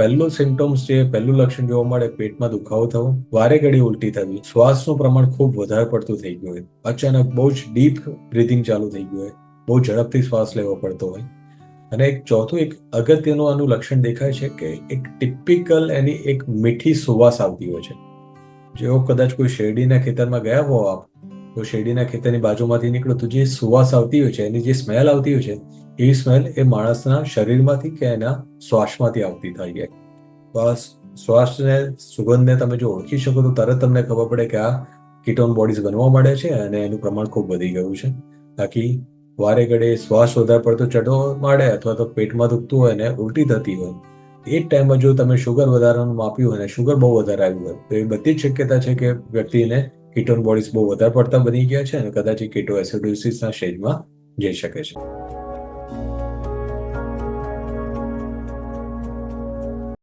પહેલું સિમ્ટમ્સ પહેલું લક્ષણ જોવા મળે, પેટમાં દુખાવો થવો, વારે ઘડી ઉલટી થવી, શ્વાસનું પ્રમાણ ખૂબ વધારે પડતું થઈ ગયું હોય, અચાનક બહુ જ ડીપ બ્રીથિંગ ચાલુ થઈ ગયું હોય, બહુ ઝડપથી શ્વાસ લેવો પડતો હોય. અને એક ચોથું એક અગત્યનું આનું લક્ષણ દેખાય છે કે એક ટિપિકલ એની એક મીઠી સુવાસ આવતી હોય છે. જેવો કદાચ કોઈ શેરડીના ખેતરમાં ગયા હો આપ, તો શેરડીના ખેતરની બાજુમાંથી નીકળો તો જે સુવાસ આવતી હોય છે, એની જે સ્મેલ આવતી હોય છે, એવી સ્મેલ એ માણસના શરીરમાંથી કે એના શ્વાસમાંથી આવતી થાય છે. તો આ શ્વાસને, સુગંધને તમે જો ઓળખી શકો તો તરત તમને ખબર પડે કે આ કીટોન બોડીઝ બનવા માંડે છે અને એનું પ્રમાણ ખૂબ વધી ગયું છે. બાકી વારે ઘડે શ્વાસ વધારે પડતો ચઢવો માંડે અથવા તો પેટમાં દુખતું હોય ને ઉલટી થતી હોય, એ જ ટાઈમમાં જો તમે શુગર વધારાનું માપ્યું હોય અને શુગર બહુ વધારે આવ્યું હોય, તો એ બધી જ શક્યતા છે કે વ્યક્તિને કીટોન બોડીઝ બહુ વધારે પડતા બની ગયા છે અને કદાચ એ કીટોએસિડોસિસના સ્ટેજમાં જઈ શકે છે.